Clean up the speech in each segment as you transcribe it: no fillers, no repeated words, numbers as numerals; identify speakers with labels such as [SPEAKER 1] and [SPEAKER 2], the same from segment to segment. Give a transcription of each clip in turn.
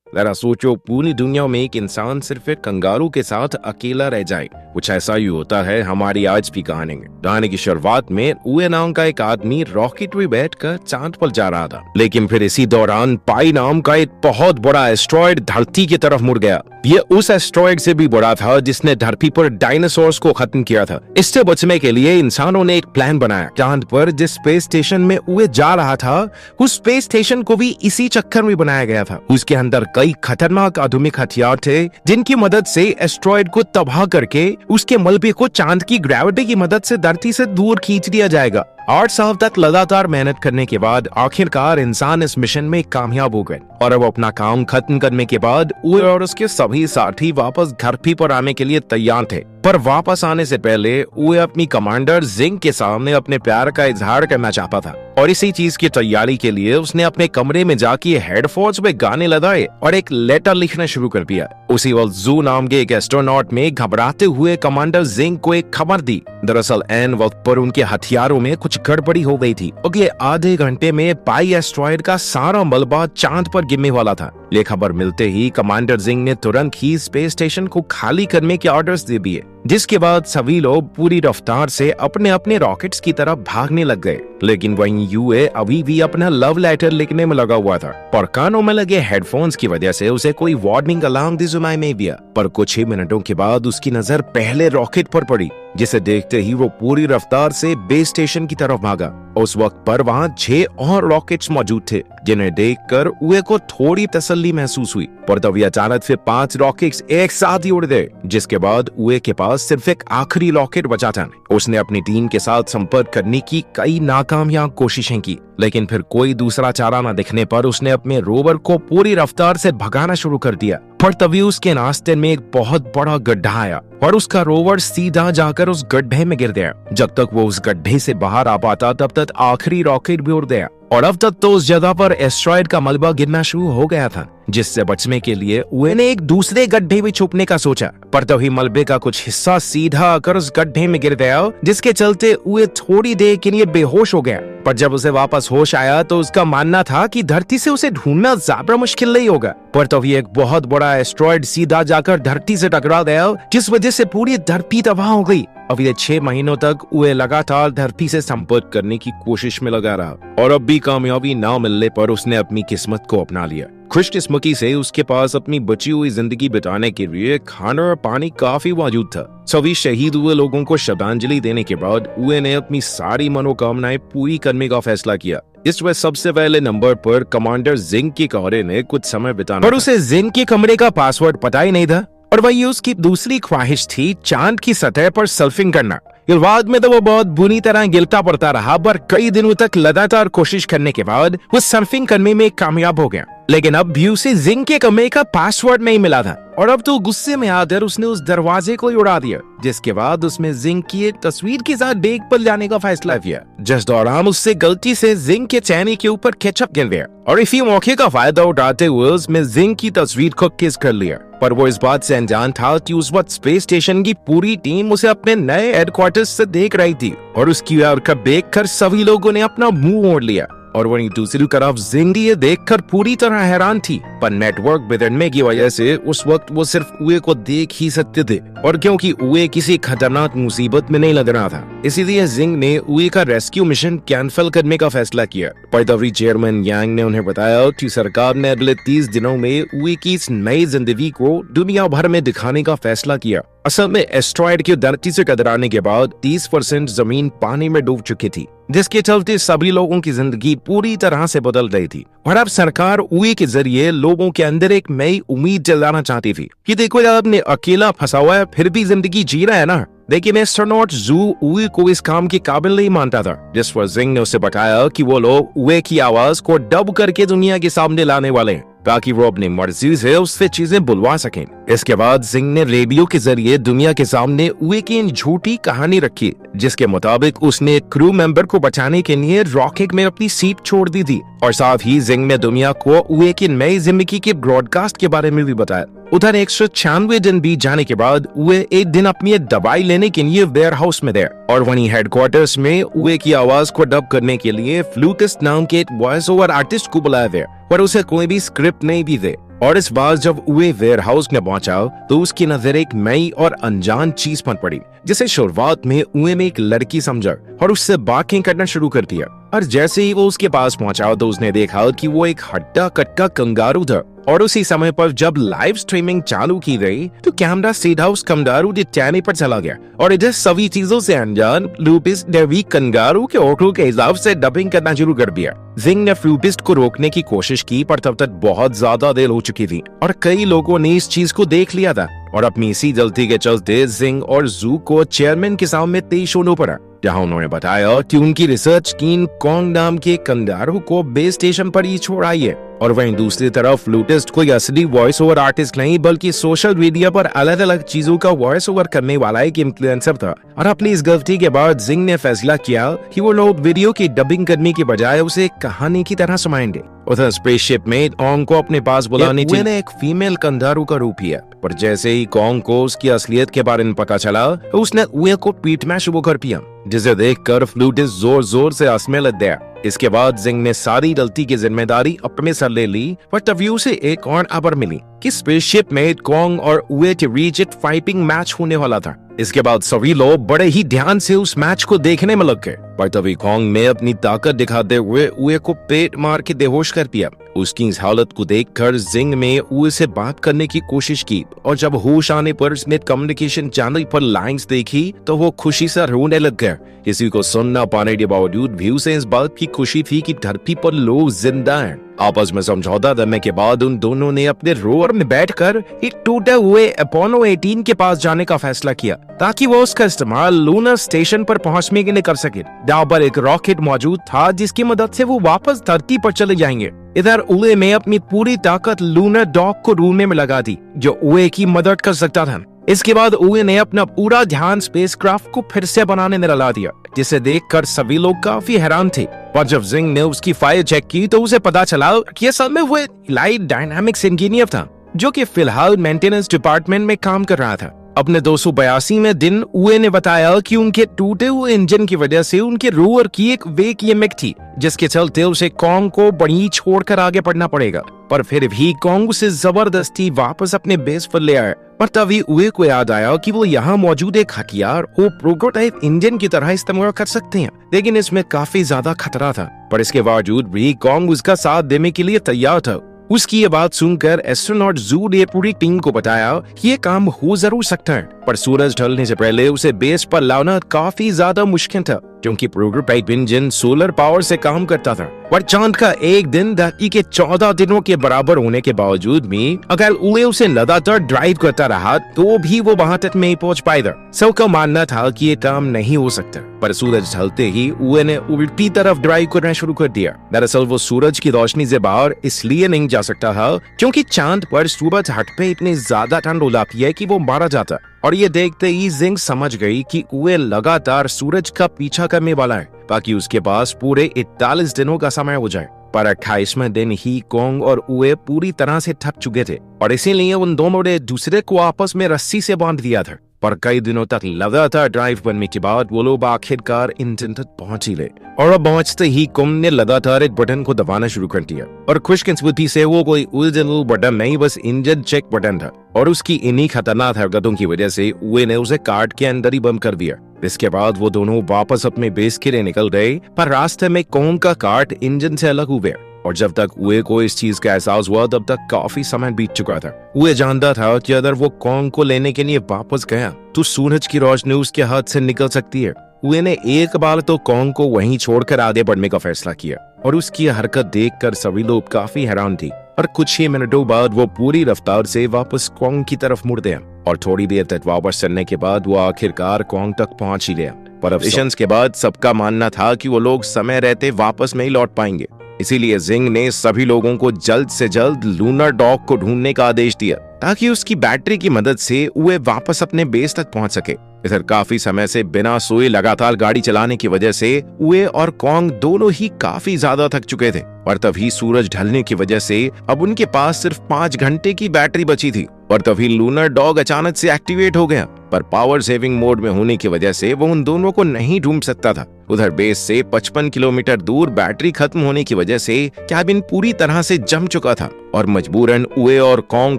[SPEAKER 1] जरा सोचो, पूरी दुनिया में एक इंसान सिर्फ एक कंगारू के साथ अकेला रह जाए। कुछ ऐसा ही होता है हमारी आज की कहानी में। कहानी की शुरुआत में उए नाम का एक आदमी रॉकेट में बैठकर चांद पर जा रहा था, लेकिन फिर इसी दौरान पाई नाम का एक बहुत बड़ा एस्ट्रॉयड धरती की तरफ मुड़ गया। ये उस एस्ट्रॉयड से भी बड़ा था जिसने धरती पर डायनासोर्स को खत्म किया था। इससे बचने के लिए इंसानों ने एक प्लान बनाया। चांद पर जिस स्पेस स्टेशन में उए जा रहा था, उस स्पेस स्टेशन को भी इसी चक्कर में बनाया गया था। उसके अंदर कई खतरनाक आधुनिक हथियार थे जिनकी मदद से एस्ट्रॉयड को तबाह करके उसके मलबे को चांद की ग्रेविटी की मदद से धरती से दूर खींच दिया जाएगा। 8 साल तक लगातार मेहनत करने के बाद आखिरकार इंसान इस मिशन में कामयाब हो गए और अब अपना काम खत्म करने के बाद उए और उसके सभी साथी वापस धरती पर आने के लिए तैयार थे। पर वापस आने से पहले उए अपनी कमांडर जिंग के सामने अपने प्यार का इजहार करना चाहता था और इसी चीज की तैयारी के लिए उसने अपने कमरे में जाके हेडफोन्स में गाने लगाए और एक लेटर लिखना शुरू कर दिया। उसी वक्त जू नाम के एक एस्ट्रोनॉट में घबराते हुए कमांडर जिंग को एक खबर दी। दरअसल एन वक्त पर उनके हथियारों में कुछ गड़बड़ी हो गई थी और आधे घंटे में पाई एस्ट्रॉयड का सारा मलबा चांद पर गिरने वाला था। ये खबर मिलते ही कमांडर जिंग ने तुरंत ही स्पेस स्टेशन को खाली करने के ऑर्डर्स दे दिए, जिसके बाद सभी लोग पूरी रफ्तार से अपने अपने रॉकेट्स की तरफ भागने लग गए। लेकिन वहीं यूए अभी भी अपना लव लेटर लिखने में लगा हुआ था और कानों में लगे हेडफोन्स की वजह से उसे कोई वार्निंग अलार्म भी सुनाई नहीं दिया। पर कुछ ही मिनटों के बाद उसकी नजर पहले रॉकेट पर पड़ी, जिसे देखते ही वो पूरी रफ्तार से बेस स्टेशन की तरफ भागा। उस वक्त पर वहाँ 6 और रॉकेट्स मौजूद थे, जिन्हें देखकर उए को थोड़ी तसल्ली महसूस हुई। पर तभी अचानक से 5 रॉकेट्स एक साथ ही उड़ गए, जिसके बाद उए के पास सिर्फ एक आखिरी रॉकेट बचा था। उसने अपनी टीम के साथ संपर्क करने की कई नाकामयाब कोशिशें की, लेकिन फिर कोई दूसरा चारा न दिखने पर उसने अपने रोवर को पूरी रफ्तार से भगाना शुरू कर दिया। पर तभी उसके रास्ते में एक बहुत बड़ा गड्ढा आया और उसका रोवर सीधा जाकर उस गड्ढे में गिर गया। जब तक वो उस गड्ढे से बाहर आ पाता तब तक आखिरी रॉकेट भी उड़ गया और अब तक तो उस जगह पर एस्ट्रॉयड का मलबा गिरना शुरू हो गया था। जिससे बचने के लिए उए ने एक दूसरे गड्ढे में छुपने का सोचा, पर तभी मलबे का कुछ हिस्सा सीधा आकर उस गड्ढे में गिर गया, जिसके चलते उए थोड़ी देर के लिए बेहोश हो गया। पर जब उसे वापस होश आया तो उसका मानना था कि धरती से उसे ढूंढना ज्यादा मुश्किल नहीं होगा। पर तभी एक बहुत बड़ा एस्ट्रॉयड सीधा जाकर धरती से टकरा गया, जिस वजह से पूरी धरती तबाह हो गई। अब ये 6 महीनों तक उए लगातार धरती से संपर्क करने की कोशिश में लगा रहा और अब भी कामयाबी ना मिलने पर उसने अपनी किस्मत को अपना लिया। खुशकिस्मती से उसके पास अपनी बची हुई जिंदगी बिताने के लिए खाना और पानी काफी मौजूद था। सभी शहीद हुए लोगों को श्रद्धांजलि देने के बाद उए ने अपनी सारी मनोकामनाएं पूरी करने का फैसला किया। इस वक्त सबसे पहले नंबर पर कमांडर जिंग के कमरे ने कुछ समय बिताना, पर उसे जिंग के कमरे का पासवर्ड पता ही नहीं था और वही उसकी दूसरी ख्वाहिश थी चांद की सतह पर सर्फिंग करना। बाद में तो वो बहुत बुरी तरह गिरता पड़ता रहा, पर कई दिनों तक लगातार कोशिश करने के बाद वो सर्फिंग करने में कामयाब हो गया। लेकिन अब भी उसे जिंग के कमरे का पासवर्ड नहीं मिला था और अब तो गुस्से में आकर उसने उस दरवाजे को ही उड़ा दिया, जिसके बाद उसने जिंग की एक तस्वीर के साथ डेक पर जाने का फैसला किया, जिस दौरान उससे गलती से जिंग के चेहरे के ऊपर केचप गिर गया और इसी मौके का फायदा उठाते हुए उसने जिंग की तस्वीर को किस कर लिया। पर वो इस बात से अनजान था कि उस वक्त स्पेस स्टेशन की पूरी टीम उसे अपने नए हेडक्वार्टर्स से देख रही थी और उसकी हरकत देखकर सभी लोगों ने अपना मुंह मोड़ लिया। और वहीं दूसरी तरफ जिंग ये देखकर पूरी तरह हैरान थी, पर नेटवर्क बिगड़ने की वजह से उस वक्त वो सिर्फ उए को देख ही सकते थे और क्योंकि उए किसी खतरनाक मुसीबत में नहीं लग रहा था, इसीलिए जिंग ने उए का रेस्क्यू मिशन कैंसिल करने का फैसला किया। पर तभी चेयरमैन यांग ने उन्हें बताया कि सरकार ने अगले 30 दिनों में उए की इस नई जिंदगी को दुनिया भर में दिखाने का फैसला किया। असल में एस्ट्रॉयड के धरती से टकराने के बाद 30% जमीन पानी में डूब चुकी थी, जिसके चलते सभी लोगों की जिंदगी पूरी तरह से बदल गई थी और अब सरकार उए के जरिए लोगों के अंदर एक नई उम्मीद जलाना चाहती थी कि देखो यार, आपने अकेला फंसा हुआ है फिर भी जिंदगी जी रहा है ना। लेकिन एस्ट्रोनॉट जू उए को इस काम के काबिल नहीं मानता था, जिस पर जिंग ने उसे बताया कि वो लोग उए की आवाज को डब करके दुनिया के सामने लाने वाले हैं ताकि वो अपनी मर्जी से उससे चीजें बुलवा सकें। इसके बाद जिंग ने रेडियो के जरिए दुनिया के सामने उए की इन झूठी कहानी रखी, जिसके मुताबिक उसने क्रू मेंबर को बचाने के लिए रॉकेट में अपनी सीट छोड़ दी थी और साथ ही जिंग ने दुनिया को उए की नई जिंदगी के ब्रॉडकास्ट के बारे में भी बताया। उधर 196 दिन बीत जाने के बाद उए एक दिन अपनी एक दवाई लेने के लिए वेयर हाउस में गया और वहीं हेडक्वार्टर्स में उए की आवाज को डब करने के लिए फ्लूकस नाम के एक वॉइस ओवर आर्टिस्ट को बुलाया गया, पर उसे कोई भी स्क्रिप्ट नहीं दी थी। और इस बार जब उए वेयरहाउस में पहुंचा तो उसकी नजर एक नई और अनजान चीज पर पड़ी, जिसे शुरुआत में उए में एक लड़की समझा और उससे बातें करना शुरू कर दिया। और जैसे ही वो उसके पास पहुंचा तो उसने देखा कि वो एक हट्टा कट्टा कंगारू था। और उसी समय पर जब लाइव स्ट्रीमिंग चालू की गई तो कैमरा सीधा उस कंगारू के चेहरे पर चला गया और इधर सभी चीजों से अनजान फ्लूपिस्ट ने भी कंगारू के ओठों के हिसाब से डबिंग करना शुरू कर दिया। जिंग ने फ्लूपिस्ट को रोकने की कोशिश की पर तब तक बहुत ज्यादा देर हो चुकी थी और कई लोगों ने इस चीज को देख लिया था और अपनी इसी जल्दी के चलते जिंग और जू को चेयरमैन के सामने पेश होना पड़ा, जहां उन्होंने बताया कि उनकी रिसर्च टीम कॉन्ग नाम के कंगारू को बेस स्टेशन पर ही छोड़ आई है। और वहीं दूसरी तरफ फ्लूटिस्ट कोई असली वॉइस ओवर आर्टिस्ट नहीं बल्कि सोशल मीडिया पर अलग अलग चीजों का वॉइस ओवर करने वाला एक इन्फ्लुएंसर था। और अपनी इस गलती के बाद जिंग ने फैसला किया कि वो लोग वीडियो की डबिंग करने की बजाय उसे एक कहानी की तरह सुनाएंगे। उधर स्पेसशिप में कॉन्ग को अपने पास बुलाने के लिए एक फीमेल कंगारू का रूप लिया, पर जैसे ही कॉन्ग को उसकी असलियत के बारे में पता चला उसने उए को पीटना शुरू कर दिया, जिसे देखकर फ्लूटिस्ट जोर जोर से हंसने लग गया। इसके बाद जिंग ने सारी गलती की जिम्मेदारी अपने सर ले ली, पर तभी उसे एक और खबर मिली कि स्पेसशिप में कॉन्ग और उए के रीजिट फाइटिंग मैच होने वाला था। इसके बाद सभी लोग बड़े ही ध्यान से उस मैच को देखने में लग गए, पर तभी कॉन्ग ने अपनी ताकत दिखाते हुए उए को पेट मार के बेहोश कर दिया। उसकी इस हालत को देखकर जिंग ने उए से बात करने की कोशिश की और जब होश आने पर उसने कम्युनिकेशन चैनल पर लाइंस देखी तो वो खुशी से रोने लग गया। किसी को सुन न पाने के बावजूद भी उसे इस बात की खुशी थी कि धरती पर लोग जिंदा हैं। आपस में समझौता करने के बाद उन दोनों ने अपने रोवर में बैठकर एक टूटे हुए अपोलो 18 के पास जाने का फैसला किया ताकि वो उसका इस्तेमाल लूनर स्टेशन पर पहुंचने के लिए कर सके। जहां पर एक रॉकेट मौजूद था जिसकी मदद से वो वापस धरती पर चले जाएंगे। इधर उए ने अपनी पूरी ताकत लूनर डॉग को ढूंढने में लगा दी जो उए की मदद कर सकता था। इसके बाद उए ने अपना पूरा ध्यान स्पेसक्राफ्ट को फिर से बनाने में लगा दिया, जिसे देखकर सभी लोग काफी हैरान थे। पर जब जिंग ने उसकी फाइल चेक की तो उसे पता चला कि असल में वो लाइट डायनामिक्स इंजीनियर था जो कि फिलहाल मेंटेनेंस डिपार्टमेंट में काम कर रहा था। अपने 282वें दिन उए ने बताया कि उनके टूटे हुए इंजन की वजह से उनके रोवर की एक वेक ईएमएफ थी, जिसके चलते उसे कॉन्ग को वहीं छोड़कर आगे बढ़ना पड़ेगा। पर फिर भी कॉन्ग उसे जबरदस्ती वापस अपने बेस पर ले आया। पर तभी उए को याद आया कि वो यहाँ मौजूद एक हथियार को प्रोटोटाइप इंजन की तरह इस्तेमाल कर सकते हैं, लेकिन इसमें काफी ज्यादा खतरा था। पर इसके बावजूद भी कॉन्ग उसका साथ देने के लिए तैयार था। उसकी ये बात सुनकर एस्ट्रोनॉट जू ने पूरी टीम को बताया कि ये काम हो जरूर सकता है, पर सूरज ढलने से पहले उसे बेस पर लाना काफी ज्यादा मुश्किल था क्योंकि प्रोटोटाइप इंजन सोलर पावर से काम करता था। पर चांद का एक दिन धरती के 14 दिनों के बराबर होने के बावजूद भी अगर उए उसे लगातार ड्राइव करता रहा तो भी वो वहां तक नहीं पहुंच पाएगा। सबका मानना था कि ये काम नहीं हो सकता, पर सूरज ढलते ही उए ने उल्टी तरफ ड्राइव करना शुरू कर दिया। दरअसल वो सूरज की रोशनी से बाहर इसलिए नहीं जा सकता था क्योंकि चांद पर सूरज हट पे इतनी ज्यादा ठंड हो जाती है कि वो मारा जाता। और ये देखते ही जिंग समझ गई कि उए लगातार सूरज का पीछा करने वाला है ताकि उसके पास पूरे 41 दिनों का समय हो जाए। पर 28वें दिन ही कॉन्ग और उए पूरी तरह से थक चुके थे और इसीलिए उन दोनों ने दूसरे को आपस में रस्सी से बांध दिया था। पर कई दिनों तक लगातार ड्राइव करने के बाद वो लोग आखिरकार इंजन तक पहुंच ही ले और अब पहुंचते ही कॉन्ग ने लगातार एक बटन को दबाना शुरू कर दिया। और खुशकिस्मती से वो कोई उलझन बटन नहीं, बस इंजन चेक बटन था और उसकी इन्हीं खतरनाक हरकतों की वजह से उए ने उसे कार्ड के अंदर ही बंद कर दिया। इसके बाद वो दोनों वापस अपने बेस के लिए निकल गए, पर रास्ते में कॉन्ग का कार्ड इंजन से अलग हो गया और जब तक उए को इस चीज का एहसास हुआ तब तक काफी समय बीत चुका था। उए जानता था कि अगर वो कॉन्ग को लेने के लिए वापस गया तो सूरज की रोशनी उसके हाथ से निकल सकती है। उए ने एक बार तो कॉन्ग को वहीं छोड़कर आगे बढ़ने का फैसला किया और उसकी हरकत देखकर सभी लोग काफी हैरान थी। और कुछ ही मिनटों बाद वो पूरी रफ्तार से वापस कॉन्ग की तरफ मुड़ गया और थोड़ी देर तक वापस चलने के बाद वो आखिरकार कॉन्ग तक पहुंच ही गया। पर ऑपरेशंस के बाद सबका मानना था कि वो लोग समय रहते वापस नहीं लौट पाएंगे, इसीलिए जिंग ने सभी लोगों को जल्द से जल्द लूनर डॉग को ढूंढने का आदेश दिया ताकि उसकी बैटरी की मदद से उए वापस अपने बेस तक पहुंच सके। इधर काफी समय से बिना सोए लगातार गाड़ी चलाने की वजह से उए और कॉन्ग दोनों ही काफी ज्यादा थक चुके थे। पर तभी सूरज ढलने की वजह से अब उनके पास सिर्फ 5 घंटे की बैटरी बची थी और तभी लूनर डॉग अचानक से एक्टिवेट हो गया। पर पावर सेविंग मोड में होने की वजह से वो उन दोनों को नहीं ढूंढ सकता था उधर बेस से 55 किलोमीटर दूर बैटरी खत्म होने की वजह से कैबिन पूरी तरह से जम चुका था और मजबूरन उए और कॉन्ग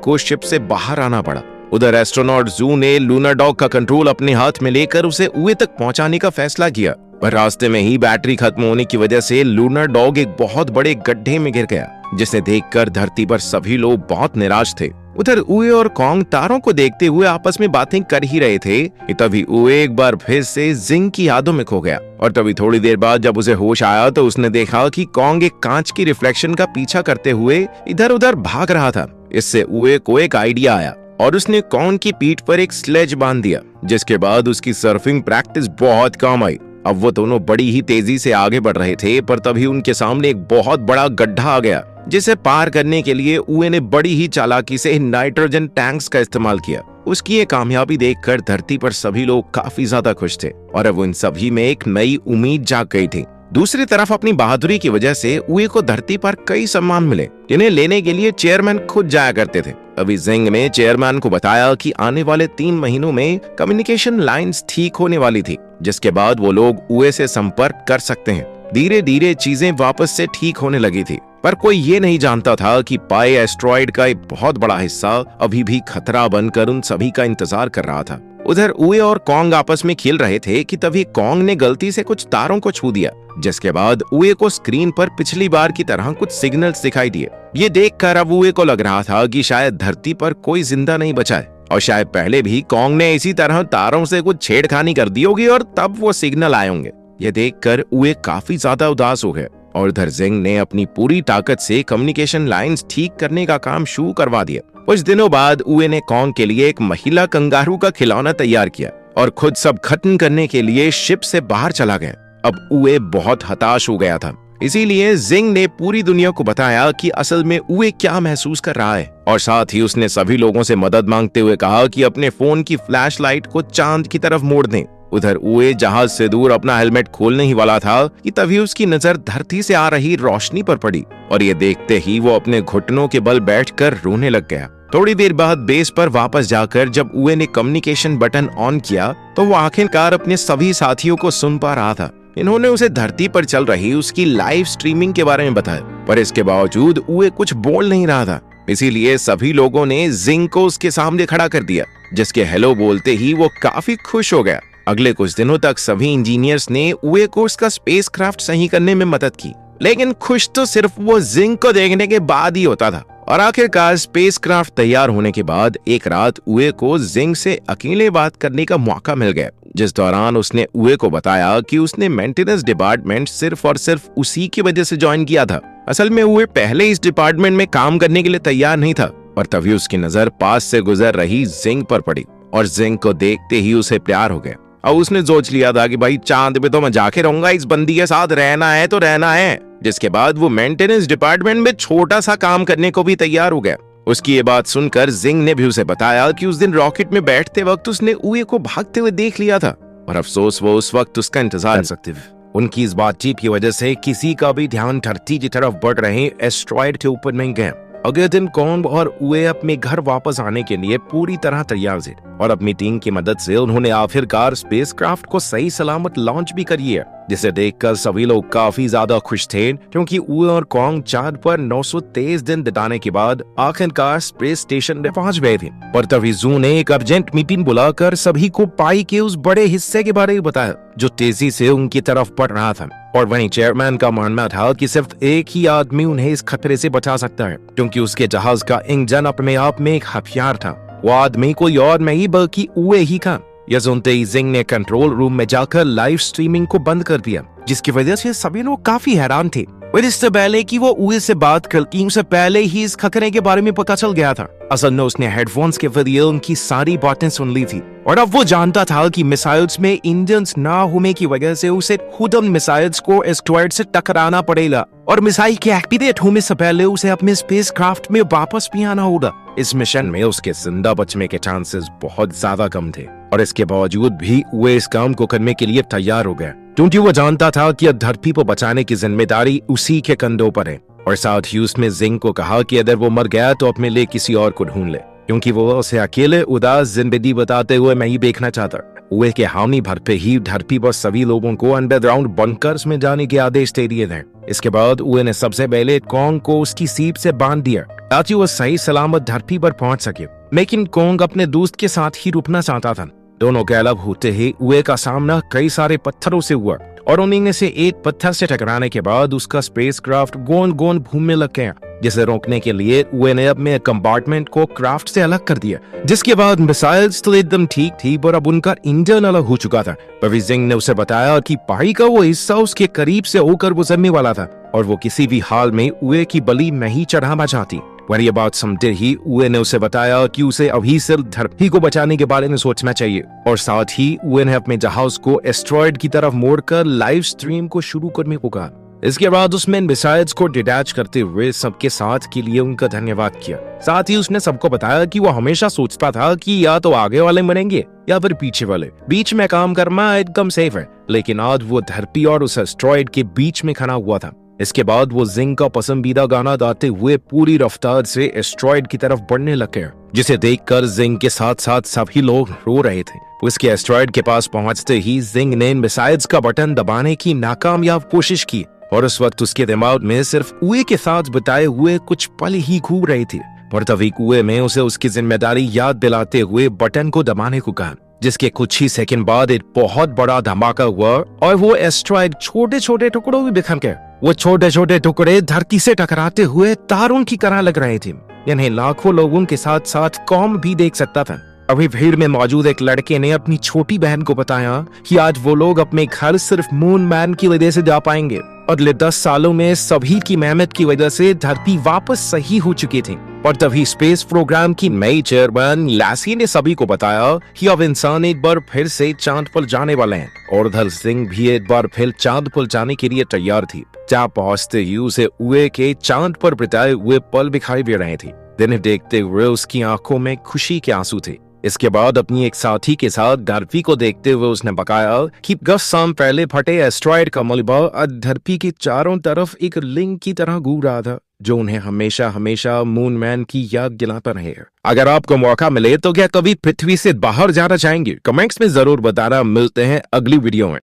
[SPEAKER 1] को शिप से बाहर आना पड़ा। उधर एस्ट्रोनॉट जू ने लूनर डॉग का कंट्रोल अपने हाथ में लेकर उसे उए तक पहुंचाने का फैसला किया, पर रास्ते में ही बैटरी खत्म होने की वजह से लूनर डॉग एक बहुत बड़े गड्ढे में गिर गया, जिसे देखकर धरती पर सभी लोग बहुत निराश थे। उधर उए और कॉन्ग तारों को देखते हुए आपस में बातें कर ही रहे थे कि तभी उए एक बार फिर से जिंग की यादों में खो गया और तभी थोड़ी देर बाद जब उसे होश आया तो उसने देखा कि कॉन्ग एक कांच की रिफ्लेक्शन का पीछा करते हुए इधर उधर भाग रहा था। इससे उए को एक आइडिया आया और उसने कॉन्ग की पीठ पर एक स्लेज बांध दिया, जिसके बाद उसकी सर्फिंग प्रैक्टिस बहुत काम आई। अब वो दोनों बड़ी ही तेजी से आगे बढ़ रहे थे, पर तभी उनके सामने एक बहुत बड़ा गड्ढा आ गया, जिसे पार करने के लिए उए ने बड़ी ही चालाकी से नाइट्रोजन टैंक्स का इस्तेमाल किया। उसकी ये कामयाबी देखकर धरती पर सभी लोग काफी ज्यादा खुश थे और अब उन सभी में एक नई उम्मीद जाग गई थी। दूसरी तरफ अपनी बहादुरी की वजह से उए को धरती पर कई सम्मान मिले, जिन्हें लेने के लिए चेयरमैन खुद जाया करते थे। अभी जिंग ने चेयरमैन को बताया कि आने वाले 3 महीनों में कम्युनिकेशन लाइंस ठीक होने वाली थी, जिसके बाद वो लोग उए से संपर्क कर सकते हैं। धीरे धीरे चीजें वापस से ठीक होने लगी थी, पर कोई ये नहीं जानता था कि पाई एस्ट्रॉइड का एक बहुत बड़ा हिस्सा अभी भी खतरा बनकर उन सभी का इंतजार कर रहा था। उधर उए और कॉन्ग आपस में खेल रहे थे कि तभी कॉन्ग ने गलती से कुछ तारों को छू दिया, जिसके बाद उए को स्क्रीन पर पिछली बार की तरह कुछ सिग्नल्स दिखाई दिए। ये देखकर अब उए को लग रहा था कि शायद धरती पर कोई जिंदा नहीं बचा है और शायद पहले भी कॉन्ग ने इसी तरह तारों से कुछ छेड़खानी कर दी होगी और तब वो सिग्नल आए होंगे। ये देखकर उए काफी ज्यादा उदास हो गए और उधर जिंग ने अपनी पूरी ताकत से कम्युनिकेशन लाइंस ठीक करने का काम शुरू करवा दिया। कुछ दिनों बाद उए ने कॉन्ग के लिए एक महिला कंगारू का खिलौना तैयार किया और खुद सब खत्म करने के लिए शिप से बाहर चला गया। अब उए बहुत हताश हो गया था, इसीलिए जिंग ने पूरी दुनिया को बताया कि असल में उए क्या महसूस कर रहा है और साथ ही उसने सभी लोगों से मदद मांगते हुए कहा कि अपने फोन की फ्लैशलाइट को चांद की तरफ मोड़ दें। उधर उए जहाज से दूर अपना हेलमेट खोलने ही वाला था कि तभी उसकी नजर धरती से आ रही रोशनी पर पड़ी और ये देखते ही वो अपने घुटनों के बल बैठकर रोने लग गया। थोड़ी देर बाद बेस पर वापस जाकर जब उए ने कम्युनिकेशन बटन ऑन किया तो वो आखिरकार अपने सभी साथियों को सुन पा रहा था। इन्होंने उसे धरती पर चल रही उसकी लाइव स्ट्रीमिंग के बारे में बताया, पर इसके बावजूद उए कुछ बोल नहीं रहा था। इसीलिए सभी लोगों ने जिंग को उसके सामने खड़ा कर दिया, जिसके हेलो बोलते ही वो काफी खुश हो गया। अगले कुछ दिनों तक सभी इंजीनियर्स ने उए को उसका स्पेसक्राफ्ट सही करने में मदद की, लेकिन खुश तो सिर्फ वो जिंग को देखने के बाद ही होता था। और आखिरकार स्पेसक्राफ्ट तैयार होने के बाद एक रात उए को जिंग से अकेले बात करने का मौका मिल गया, जिस दौरान उसने उए को बताया कि उसने मेंटेनेंस डिपार्टमेंट सिर्फ और सिर्फ उसी की वजह से ज्वाइन किया था। असल में उए पहले इस डिपार्टमेंट में काम करने के लिए तैयार नहीं था, और तभी उसकी नजर पास से गुजर रही जिंग पर पड़ी और जिंग को देखते ही उसे प्यार हो गया। और उसने सोच लिया था कि भाई चांद पे तो मैं जाके रहूंगा, इस बंदी के साथ रहना है तो रहना है। जिसके बाद वो मेंटेनेंस डिपार्टमेंट में छोटा सा काम करने को भी तैयार हो गया। उसकी ये बात सुनकर जिंग ने भी उसे बताया कि उस दिन रॉकेट में बैठते वक्त उसने उए को भागते हुए देख लिया था और अफसोस वो उस वक्त उसका इंतजार कर सकते थे। उनकी इस बातचीत की वजह से किसी का भी ध्यान धरती की तरफ बढ़ रहे एस्ट्रॉइड के ऊपर नहीं गया। अगले दिन कॉन्ग और उए अपने घर वापस आने के लिए पूरी तरह तैयार थे और अपनी टीम की मदद से उन्होंने आखिरकार स्पेसक्राफ्ट को सही सलामत लॉन्च भी कर लिया, जिसे देखकर सभी लोग काफी ज्यादा खुश थे, क्योंकि उए और कॉन्ग चांद पर 923 दिन बिताने के बाद आखिरकार स्पेस स्टेशन में पहुंच गए थे। पर तभी जू ने एक अर्जेंट मीटिंग बुलाकर सभी को पाई के उस बड़े हिस्से के बारे में बताया जो तेजी से उनकी तरफ बढ़ रहा था। और वहीं चेयरमैन का मानना था कि सिर्फ एक ही आदमी उन्हें इस खतरे से बचा सकता है, क्योंकि उसके जहाज का इंजन अपने आप में एक हथियार था। वो आदमी कोई और नहीं बल्कि उए ही था। यह सुनते ही जिंग ने कंट्रोल रूम में जाकर लाइव स्ट्रीमिंग को बंद कर दिया, जिसकी वजह से सभी लोग काफी हैरान थे। और इससे पहले कि वो उए से बात करती, उसे पहले ही इस खतरे के बारे में पता चल गया था। असल में उसने हेडफोन्स के जरिए उनकी सारी बातें सुन ली थी और अब वो जानता था कि मिसाइल्स में इंजन्स ना होने की वजह से उसे खुद उन मिसाइल्स को एस्ट्रॉइड से टकराना पड़ेगा और मिसाइल के एक्टिवेट होने से पहले उसे अपने स्पेसक्राफ्ट में वापस भी आना होगा। इस मिशन में उसके जिंदा बचने के चांसेस बहुत ज्यादा कम थे और इसके बावजूद भी वो इस काम को करने के लिए तैयार हो गया, क्योंकि वो जानता था कि धरती को बचाने की जिम्मेदारी उसी के कंधों पर है। और साथ ही उसने जिंग को कहा कि अगर वो मर गया तो अपने लिए किसी और को ढूंढ ले, क्योंकि वो उसे अकेले उदास जिंदगी बताते हुए नहीं देखना चाहता। उए के हामी भर पे ही धरती पर सभी लोगों को अंडरग्राउंड बंकर्स में जाने के आदेश दे दिए थे। इसके बाद उए ने सबसे पहले कोंग को उसकी सीप से बांध दिया ताकि वो सही सलामत धरती पर पहुंच सके, लेकिन कोंग अपने दोस्त के साथ ही रुकना चाहता था। दोनों के अलग होते ही उए का सामना कई सारे पत्थरों से हुआ और उन्हीं में से एक पत्थर से टकराने के बाद उसका स्पेसक्राफ्ट गोंद गोंद घूमने लग गया, जिसे रोकने के लिए उए ने अपने कंपार्टमेंट को क्राफ्ट से अलग कर दिया। जिसके बाद मिसाइल्स तो एकदम ठीक थी पर अब उनका इंजन अलग हो चुका था। पर जिंग ने उसे बताया कि पहाड़ी का वो हिस्सा उसके करीब से होकर गुजरने वाला था और वो किसी भी हाल में उए की बलि नहीं चढ़ाना चाहती। पर ये बात समझते ही उए ने उसे बताया कि उसे अभी सिर्फ धरती को बचाने के बारे में सोचना चाहिए और साथ ही उए ने अपने जहाज को एस्ट्रॉयड की तरफ मोड़कर लाइव स्ट्रीम को शुरू करने को कहा। इसके बाद उसने मिसाइल्स को डिटैच करते हुए सबके साथ के लिए उनका धन्यवाद किया। साथ ही उसने सबको बताया कि वो हमेशा सोचता था कि या तो आगे वाले मरेंगे या फिर पीछे वाले, बीच में काम करना एकदम सेफ है, लेकिन आज वो धरती और उस एस्ट्रॉयड के बीच में खड़ा हुआ था। इसके बाद वो जिंग का पसंदीदा गाना गाते हुए पूरी रफ्तार से एस्ट्रॉयड की तरफ बढ़ने लग गया, जिसे देखकर जिंग के साथ साथ सभी लोग रो रहे थे। उसके एस्ट्रॉयड के पास पहुंचते ही जिंग ने मिसाइल्स का बटन दबाने की नाकामयाब कोशिश की और उस वक्त उसके दिमाग में सिर्फ उए के साथ बिताए हुए कुछ पल ही घूम रहे थे। पर तभी कुएं में उसे उसकी जिम्मेदारी याद दिलाते हुए बटन को दबाने को कहा, जिसके कुछ ही सेकंड बाद एक बहुत बड़ा धमाका हुआ और वो एस्ट्रॉयड छोटे छोटे टुकड़ों में बिखर गए। वो छोटे छोटे टुकड़े धरती से टकराते हुए तारों की तरह लग रहे थे। इन्हें लाखों लोगों के साथ साथ कौम भी देख सकता था। अभी भीड़ में मौजूद एक लड़के ने अपनी छोटी बहन को बताया कि आज वो लोग अपने घर सिर्फ मून मैन की वजह से जा पाएंगे। अगले 10 सालों में सभी की मेहनत की वजह से धरती वापस सही हो चुकी थी। और तभी स्पेस प्रोग्राम की नई चेयरमैन लैसी ने सभी को बताया कि अब इंसान एक बार फिर से चांद पर जाने वाले हैं और धल सिंह भी एक बार फिर चांद पर जाने के लिए तैयार थी। जहाँ पहुंचते ही उसे उए के चांद पर बिताए हुए पल दिखाई दे रहे थे। जिन्हें देखते हुए उसकी आंखों में खुशी के आंसू थे। इसके बाद अपनी एक साथी के साथ धरती को देखते हुए उसने बताया कि 10 साल पहले फटे एस्ट्रॉयड का मलबा आज धरती के चारों तरफ एक लिंक की तरह घूम रहा था, जो उन्हें हमेशा हमेशा मून मैन की याद दिलाता रहे। अगर आपको मौका मिले तो क्या कभी पृथ्वी से बाहर जाना चाहेंगे? कमेंट्स में जरूर बताना। मिलते हैं अगली वीडियो में।